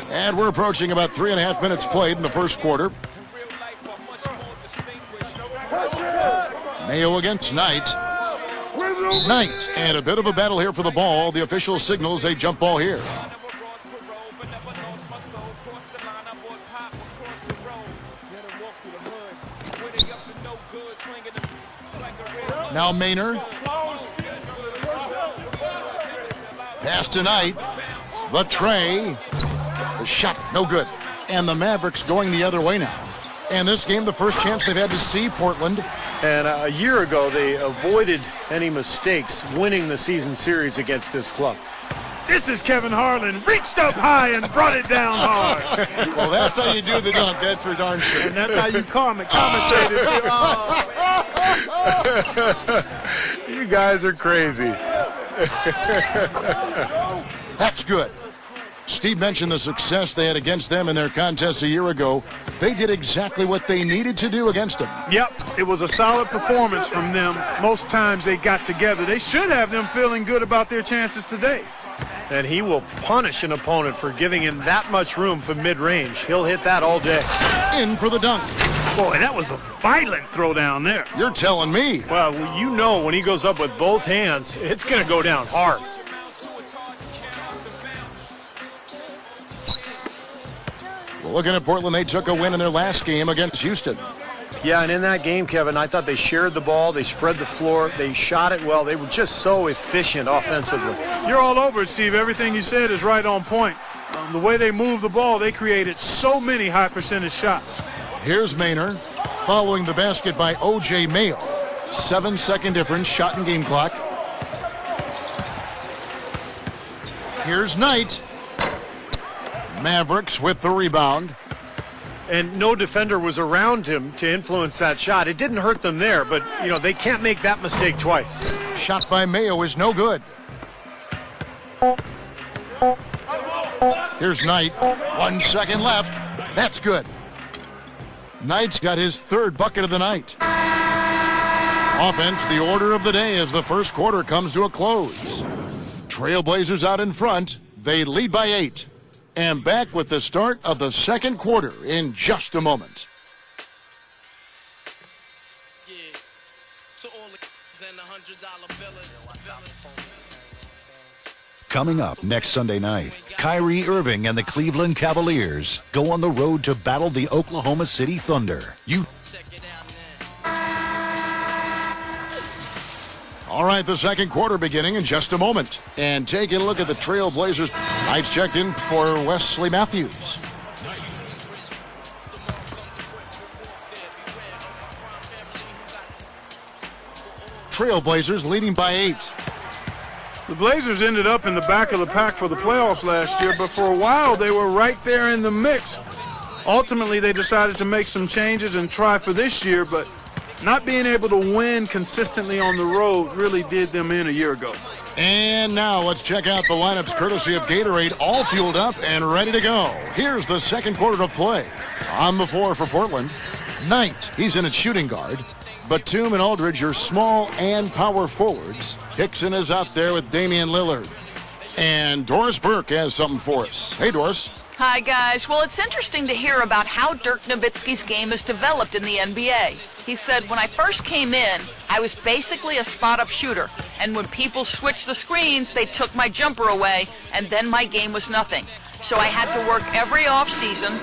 And we're approaching about 3.5 minutes played in the first quarter. Mayo against Knight. Knight, and a bit of a battle here for the ball. The official signals a jump ball here. Now Maynard. Pass to Knight. The tray. The shot, no good. And the Mavericks going the other way now. And this game, the first chance they've had to see Portland. And a year ago, they avoided any mistakes winning the season series against this club. This is Kevin Harlan, reached up high and brought it down hard. Well, that's how you do the dunk, that's for darn sure. And that's how you commentate it. You guys are crazy. That's good. Steve mentioned the success they had against them in their contests a year ago. They did exactly what they needed to do against them. Yep, it was a solid performance from them. Most times they got together. They should have them feeling good about their chances today. And he will punish an opponent for giving him that much room for mid-range. He'll hit that all day. In for the dunk. Boy, that was a violent throw down there. You're telling me. Well, you know when he goes up with both hands, it's going to go down hard. Well, looking at Portland, they took a win in their last game against Houston. Yeah, and in that game, Kevin, I thought they shared the ball, they spread the floor, they shot it well. They were just so efficient offensively. You're all over it, Steve. Everything you said is right on point. The way they moved the ball, they created so many high-percentage shots. Here's Maynard following the basket by O.J. Mayo. 7-second difference, shot and game clock. Here's Knight. Mavericks with the rebound. And no defender was around him to influence that shot. It didn't hurt them there, but, you know, they can't make that mistake twice. Shot by Mayo is no good. Here's Knight. 1 second left. That's good. Knight's got his third bucket of the night. Offense, the order of the day as the first quarter comes to a close. Trailblazers out in front. They lead by 8. And back with the start of the second quarter in just a moment. Coming up next Sunday night, Kyrie Irving and the Cleveland Cavaliers go on the road to battle the Oklahoma City Thunder. All right, the second quarter beginning in just a moment. And taking a look at the Trailblazers. Knights checked in for Wesley Matthews. Trailblazers leading by 8. The Blazers ended up in the back of the pack for the playoffs last year, but for a while they were right there in the mix. Ultimately, they decided to make some changes and try for this year, but not being able to win consistently on the road really did them in a year ago. And now let's check out the lineups courtesy of Gatorade, all fueled up and ready to go. Here's the second quarter of play. On the floor for Portland, Knight, he's in at shooting guard. Batum and Aldridge are small and power forwards. Hickson is out there with Damian Lillard. And Doris Burke has something for us. Hey, Doris. Hi, guys. Well, it's interesting to hear about how Dirk Nowitzki's game has developed in the NBA. He said, when I first came in, I was basically a spot-up shooter. And when people switched the screens, they took my jumper away, and then my game was nothing. So I had to work every offseason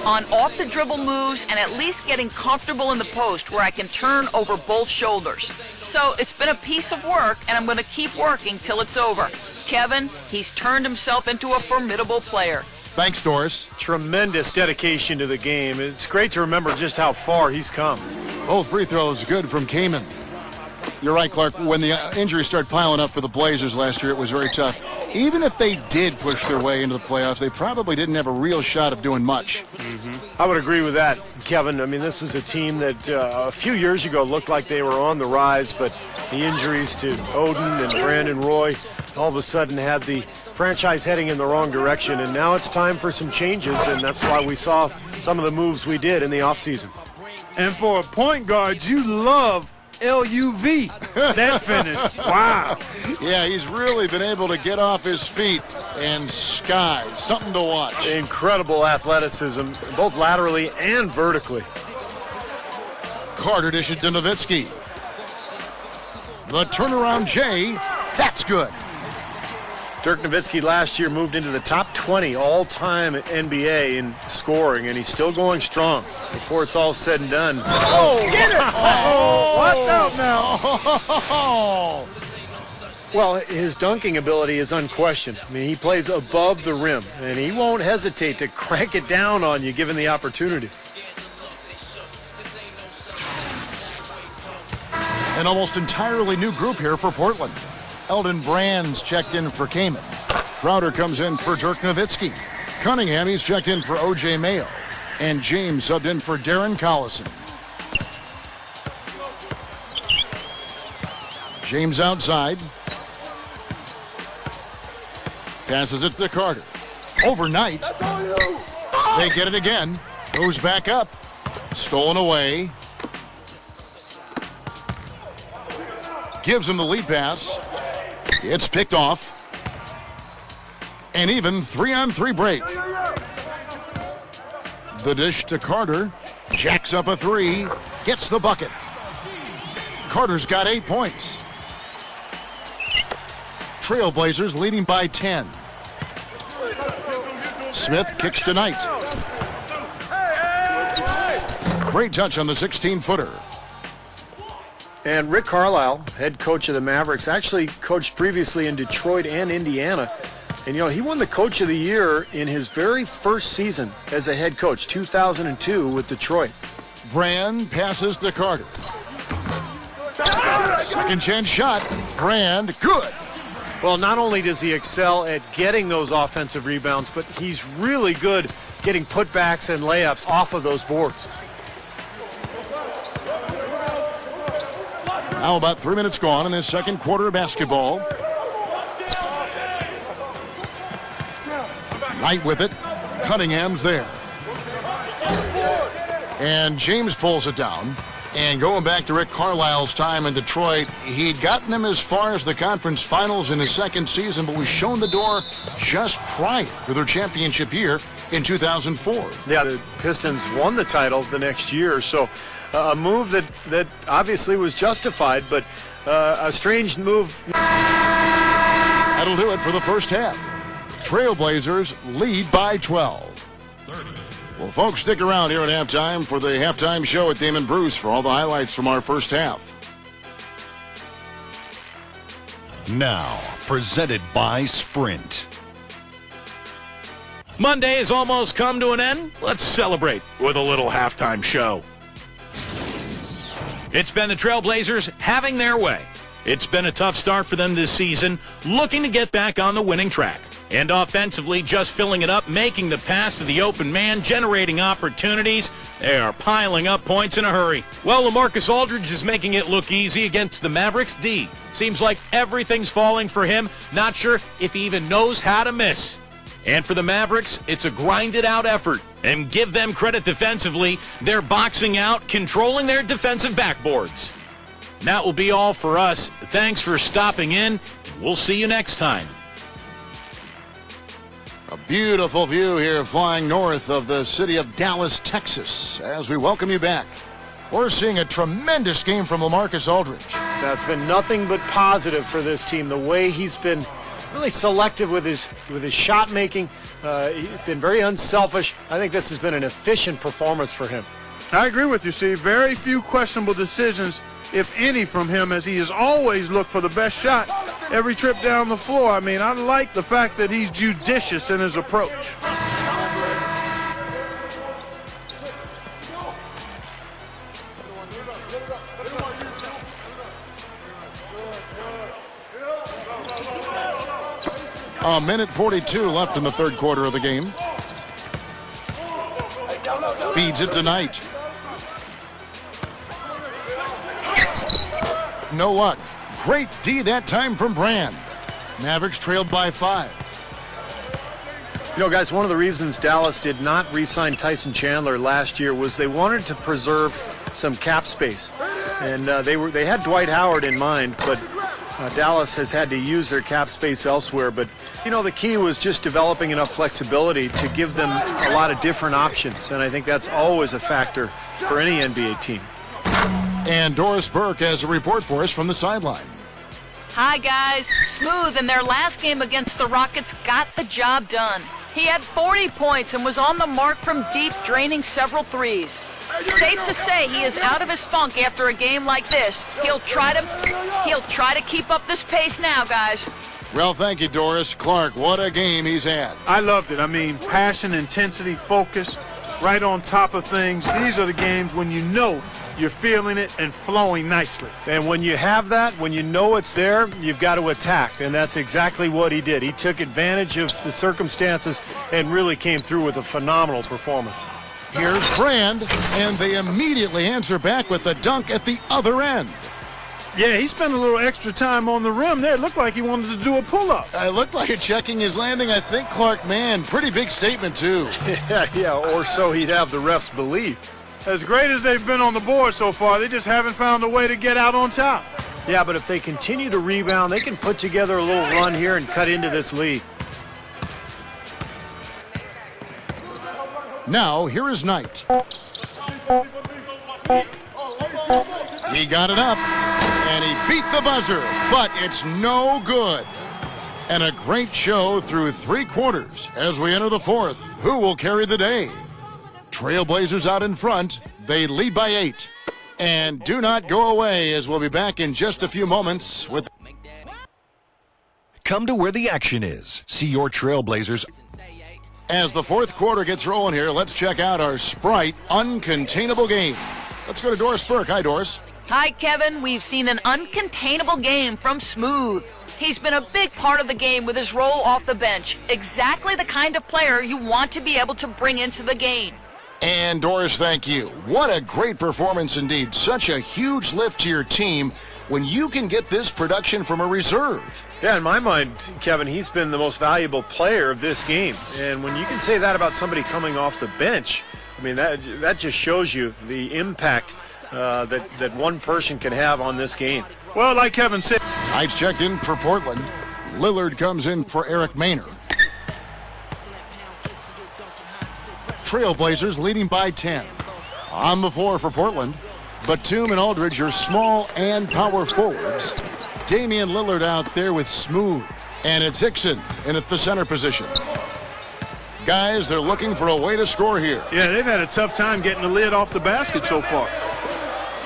on off-the-dribble moves and at least getting comfortable in the post where I can turn over both shoulders. So it's been a piece of work, and I'm going to keep working till it's over. Kevin, he's turned himself into a formidable player. Thanks, Doris. Tremendous dedication to the game. It's great to remember just how far he's come. Both free throws good from Kaman. You're right, Clark. When the injuries started piling up for the Blazers last year, it was very tough. Even if they did push their way into the playoffs, they probably didn't have a real shot of doing much. I would agree with that, Kevin. I mean, this was a team that a few years ago looked like they were on the rise, but the injuries to Oden and Brandon Roy all of a sudden had the franchise heading in the wrong direction, and now it's time for some changes, and that's why we saw some of the moves we did in the offseason. And for a point guard, you love L-U-V. That finish. Wow. Yeah, he's really been able to get off his feet and sky. Something to watch. Incredible athleticism, both laterally and vertically. Carter dishes to Nowitzki. The turnaround J, that's good. Dirk Nowitzki last year moved into the top 20 all-time NBA in scoring, and he's still going strong before it's all said and done. Oh, get it! Oh, watch out now. Oh, Well, his dunking ability is unquestioned. I mean, he plays above the rim, and he won't hesitate to crank it down on you given the opportunity. an almost entirely new group here for Portland. Eldon Brand's checked in for Kaman. Crowder comes in for Dirk Nowitzki. Cunningham, he's checked in for O.J. Mayo. And James subbed in for Darren Collison. James outside. Passes it to Carter. Overnight. They get it again. Goes back up. Stolen away. Gives him the lead pass. It's picked off. An even 3-on-3 break. The dish to Carter. Jacks up a three. Gets the bucket. Carter's got 8 points. Trailblazers leading by 10. Smith kicks to Knight. Great touch on the 16-footer. And Rick Carlisle, head coach of the Mavericks, actually coached previously in Detroit and Indiana. And, you know, he won the Coach of the Year in his very first season as a head coach, 2002 with Detroit. Brand passes to Carter. Second chance shot. Brand, good. Well, not only does he excel at getting those offensive rebounds, but he's really good getting putbacks and layups off of those boards. Now about 3 minutes gone in this second quarter of basketball. Knight with it. Cunningham's there. And James pulls it down. And going back to Rick Carlisle's time in Detroit, he'd gotten them as far as the conference finals in his second season, but was shown the door just prior to their championship year in 2004. Yeah, the Pistons won the title the next year, so a move that obviously was justified, but a strange move. That'll do it for the first half. Trailblazers lead by 12. Well, folks, stick around here at halftime for the halftime show at Damon Bruce for all the highlights from our first half. Now, presented by Sprint. Monday has almost come to an end. Let's celebrate with a little halftime show. It's been the Trailblazers having their way. It's been a tough start for them this season, looking to get back on the winning track. And offensively, just filling it up, making the pass to the open man, generating opportunities. They are piling up points in a hurry. Well, LaMarcus Aldridge is making it look easy against the Mavericks D. Seems like everything's falling for him. Not sure if he even knows how to miss. And for the Mavericks, it's a grinded-out effort. And give them credit defensively. They're boxing out, controlling their defensive backboards. That will be all for us. Thanks for stopping in. We'll see you next time. A beautiful view here flying north of the city of Dallas, Texas, as we welcome you back. We're seeing a tremendous game from LaMarcus Aldridge. That's been nothing but positive for this team. The way he's been really selective with his shot making, he's been very unselfish. I think this has been an efficient performance for him. I agree with you, Steve. Very few questionable decisions, if any, from him, as he has always looked for the best shot every trip down the floor. I mean, I like the fact that he's judicious in his approach. A minute 42 left in the third quarter of the game. Feeds it to Knight. No luck. Great D that time from Brand. Mavericks trailed by 5. You know, guys, one of the reasons Dallas did not re-sign Tyson Chandler last year was they wanted to preserve some cap space. And they had Dwight Howard in mind, but Dallas has had to use their cap space elsewhere. But, you know, the key was just developing enough flexibility to give them a lot of different options. And I think that's always a factor for any NBA team. And Doris Burke has a report for us from the sideline. Hi, guys. Smooth in their last game against the Rockets got the job done. He had 40 points and was on the mark from deep, draining several threes. Safe to say he is out of his funk after a game like this. He'll try to keep up this pace now, guys. Well, thank you, Doris. Clark, what a game he's had. I loved it. I mean, passion, intensity, focus, right on top of things. These are the games when you know you're feeling it and flowing nicely. And when you have that, when you know it's there, you've got to attack. And that's exactly what he did. He took advantage of the circumstances and really came through with a phenomenal performance. Here's Brand, and they immediately answer back with the dunk at the other end. Yeah, he spent a little extra time on the rim there. It looked like he wanted to do a pull-up. It looked like it checking his landing. I think, Clark, man, pretty big statement, too. Yeah, or so he'd have the refs believe. As great as they've been on the board so far, they just haven't found a way to get out on top. Yeah, but if they continue to rebound, they can put together a little run here and cut into this lead. Now, here is Knight. He got it up, and he beat the buzzer, but it's no good. And a great show through 3 quarters as we enter the 4th. Who will carry the day? Trailblazers out in front. They lead by 8. And do not go away, as we'll be back in just a few moments with... Come to where the action is. See your Trailblazers. As the 4th quarter gets rolling here, let's check out our Sprite uncontainable game. Let's go to Doris Burke. Hi, Doris. Hi, Kevin. We've seen an uncontainable game from Smooth. He's been a big part of the game with his role off the bench. Exactly the kind of player you want to be able to bring into the game. And Doris, thank you. What a great performance indeed. Such a huge lift to your team when you can get this production from a reserve. Yeah, in my mind, Kevin, he's been the most valuable player of this game. And when you can say that about somebody coming off the bench, I mean, that just shows you the impact that one person can have on this game. Well, like Kevin said, Knight's checked in for Portland. Lillard comes in for Eric Maynor. Trailblazers leading by 10. On the floor for Portland, Batum and Aldridge are small and power forwards. Damian Lillard out there with Smooth. And it's Hickson in at the center position. Guys, they're looking for a way to score here. yeah, they've had a tough time getting the lid off the basket so far.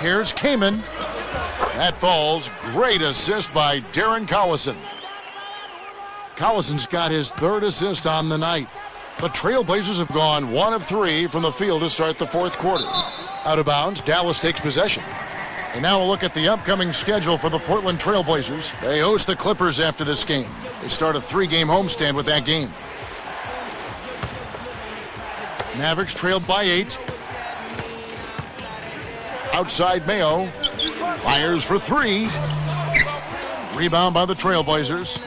Here's Kaman. That falls. Great assist by Darren Collison. Collison's got his 3rd assist on the night. The Trailblazers have gone 1 of 3 from the field to start the 4th quarter. Out of bounds, Dallas takes possession. And now we'll look at the upcoming schedule for the Portland Trailblazers. They host the Clippers after this game. They start a 3-game homestand with that game. Mavericks trailed by 8. Outside Mayo. Fires for 3. Rebound by the Trailblazers.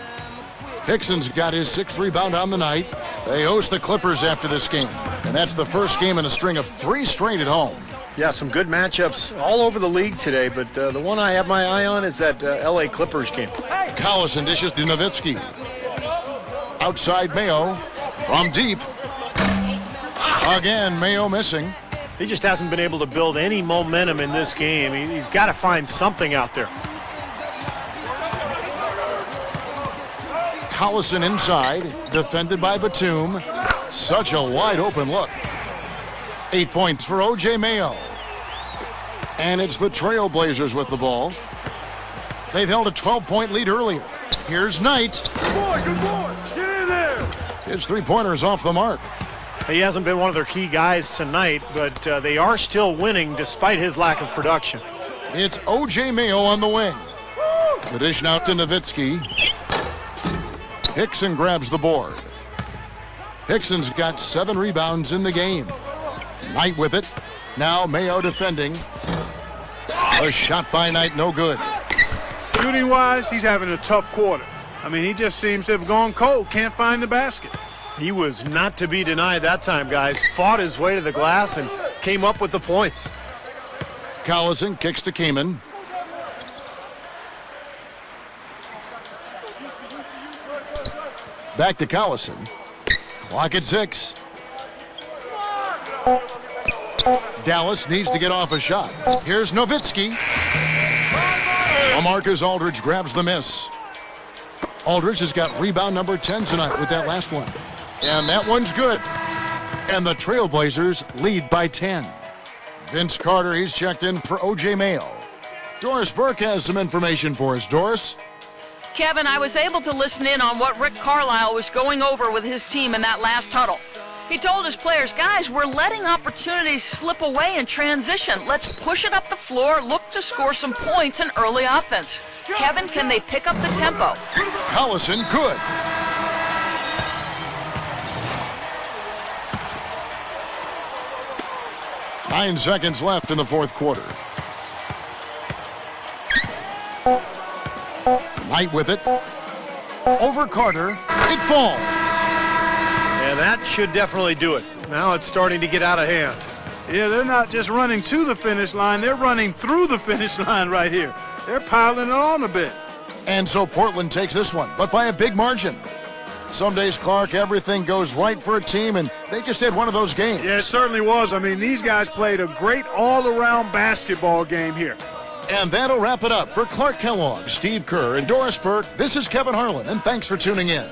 Hickson's got his 6th rebound on the night. They host the Clippers after this game. And that's the first game in a string of 3 straight at home. Yeah, some good matchups all over the league today, but the one I have my eye on is that L.A. Clippers game. Collison dishes to Nowitzki. Outside Mayo. From deep. Again, Mayo missing. He just hasn't been able to build any momentum in this game. He's got to find something out there. Collison inside, defended by Batum. Such a wide open look. 8 points for O.J. Mayo. And it's the Trailblazers with the ball. They've held a 12-point lead earlier. Here's Knight. Good boy, get in there. His 3-pointer's off the mark. He hasn't been one of their key guys tonight, but they are still winning despite his lack of production. It's O.J. Mayo on the wing. The dish now to Nowitzki. Hickson grabs the board. Hickson's got 7 rebounds in the game. Knight with it. Now Mayo defending. A shot by Knight, no good. Shooting-wise, he's having a tough quarter. I mean, he just seems to have gone cold, can't find the basket. He was not to be denied that time, guys. Fought his way to the glass and came up with the points. Collison kicks to Kamen. Back to Collison. Clock at 6. Dallas needs to get off a shot. Here's Nowitzki. Marcus Aldridge grabs the miss. Aldridge has got rebound number 10 tonight with that last one. And that one's good. And the Trailblazers lead by 10. Vince Carter, he's checked in for O.J. Mayo. Doris Burke has some information for us. Doris? Kevin, I was able to listen in on what Rick Carlisle was going over with his team in that last huddle. He told his players, guys, we're letting opportunities slip away in transition. Let's push it up the floor, look to score some points in early offense. Kevin, can they pick up the tempo? Collison, good. Nine seconds left in the fourth quarter. Knight with it. Over Carter. It falls. And that should definitely do it. Now it's starting to get out of hand. Yeah, they're not just running to the finish line. They're running through the finish line right here. They're piling it on a bit. And so Portland takes this one, but by a big margin. Some days, Clark, everything goes right for a team, and they just had one of those games. Yeah, it certainly was. I mean, these guys played a great all-around basketball game here. And that'll wrap it up for Clark Kellogg, Steve Kerr, and Doris Burke. This is Kevin Harlan, and thanks for tuning in.